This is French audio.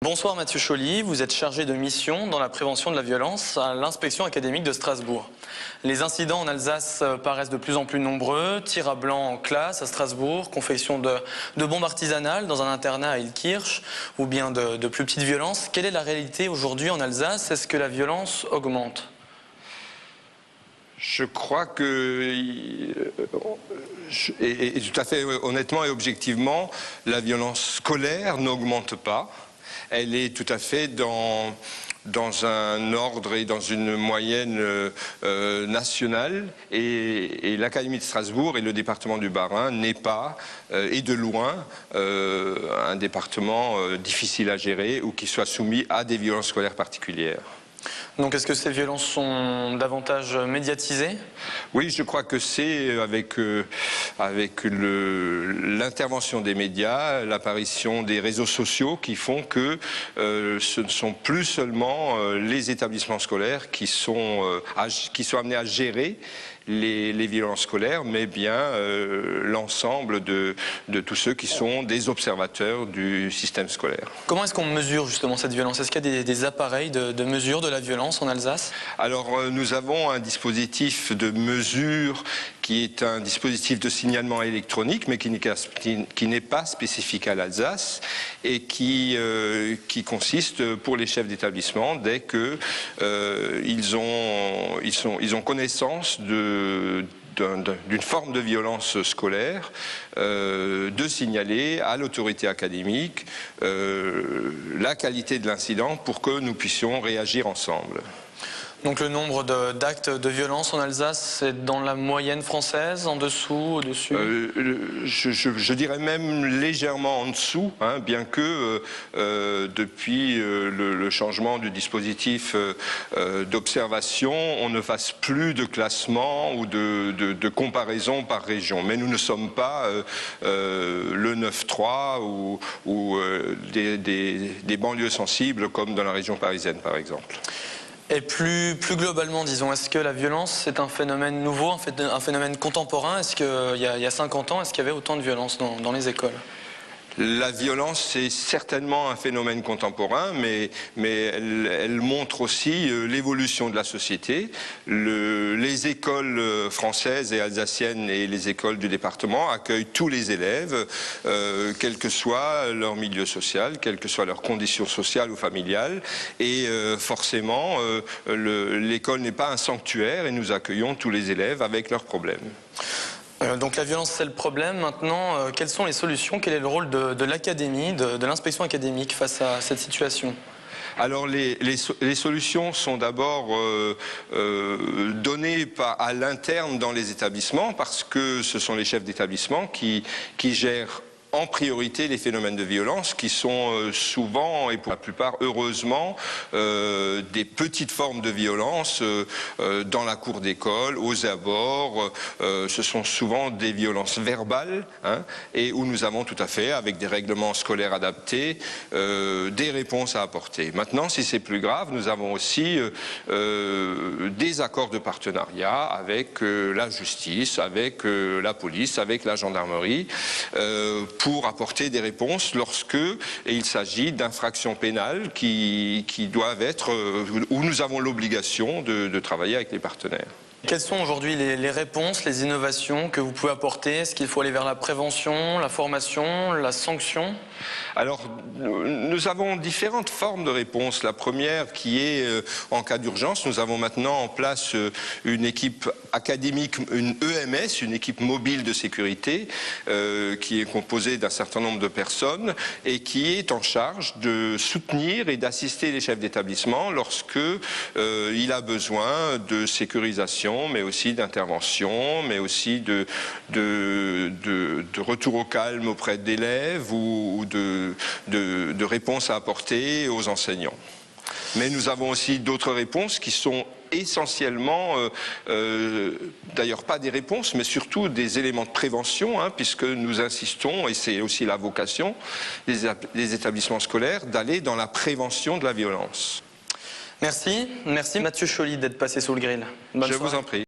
Bonsoir Mathieu Choly, vous êtes chargé de mission dans la prévention de la violence à l'inspection académique de Strasbourg. Les incidents en Alsace paraissent de plus en plus nombreux, tirs à blanc en classe à Strasbourg, confection de bombes artisanales dans un internat à Illkirch ou bien de plus petites violences. Quelle est la réalité aujourd'hui en Alsace? Est-ce que la violence augmente? Je crois que, et tout à fait honnêtement et objectivement, la violence scolaire n'augmente pas. Elle est tout à fait dans un ordre et dans une moyenne nationale. Et l'Académie de Strasbourg et le département du Bas-Rhin n'est pas, et de loin, un département difficile à gérer ou qui soit soumis à des violences scolaires particulières. Donc est-ce que ces violences sont davantage médiatisées? Oui, je crois que c'est avec l'intervention des médias, l'apparition des réseaux sociaux qui font que ce ne sont plus seulement les établissements scolaires qui sont amenés à gérer les violences scolaires, mais bien l'ensemble de tous ceux qui sont des observateurs du système scolaire. Comment est-ce qu'on mesure justement cette violence? Est-ce qu'il y a des appareils de mesure de la violence en Alsace? Alors nous avons un dispositif de mesure qui est un dispositif de signalement électronique, mais qui n'est pas spécifique à l'Alsace et qui consiste pour les chefs d'établissement, dès que ils ont connaissance d'une forme de violence scolaire, de signaler à l'autorité académique la qualité de l'incident pour que nous puissions réagir ensemble. Donc le nombre d'actes de violence en Alsace, c'est dans la moyenne française, en dessous, au-dessus? Je dirais même légèrement en dessous, hein, bien que depuis le changement du dispositif d'observation, on ne fasse plus de classement ou de comparaison par région. Mais nous ne sommes pas le 9-3 ou des banlieues sensibles comme dans la région parisienne, par exemple. Et plus globalement, disons, est-ce que la violence c'est un phénomène nouveau, un phénomène contemporain? Est-ce qu'il y a 50 ans, est-ce qu'il y avait autant de violence dans les écoles? La violence, c'est certainement un phénomène contemporain, mais elle montre aussi l'évolution de la société. Les écoles françaises et alsaciennes et les écoles du département accueillent tous les élèves, quel que soit leur milieu social, quelles que soient leurs conditions sociales ou familiales. Et forcément, l'école n'est pas un sanctuaire et nous accueillons tous les élèves avec leurs problèmes. Donc la violence c'est le problème. Maintenant, quelles sont les solutions? Quel est le rôle de l'académie, de l'inspection académique face à cette situation? Alors les solutions sont d'abord données à l'interne dans les établissements, parce que ce sont les chefs d'établissement qui gèrent en priorité les phénomènes de violence qui sont souvent, et pour la plupart heureusement, des petites formes de violence dans la cour d'école, aux abords. Ce sont souvent des violences verbales, hein, et où nous avons tout à fait, avec des règlements scolaires adaptés, des réponses à apporter. Maintenant, si c'est plus grave, nous avons aussi des accords de partenariat avec la justice, avec la police, avec la gendarmerie, pour apporter des réponses lorsque il s'agit d'infractions pénales qui doivent être, où nous avons l'obligation de travailler avec les partenaires. Quelles sont aujourd'hui les réponses, les innovations que vous pouvez apporter? Est-ce qu'il faut aller vers la prévention, la formation, la sanction? Alors, nous avons différentes formes de réponses. La première qui est, en cas d'urgence, nous avons maintenant en place une équipe académique, une EMS, une équipe mobile de sécurité, qui est composée d'un certain nombre de personnes et qui est en charge de soutenir et d'assister les chefs d'établissement lorsque il a besoin de sécurisation, mais aussi d'intervention, mais aussi de retour au calme auprès d'élèves ou de réponses à apporter aux enseignants. Mais nous avons aussi d'autres réponses qui sont essentiellement, d'ailleurs pas des réponses, mais surtout des éléments de prévention, hein, puisque nous insistons, et c'est aussi la vocation des établissements scolaires, d'aller dans la prévention de la violence. Merci Mathieu Choly d'être passé sous le grill. Bonne soirée. Je vous en prie.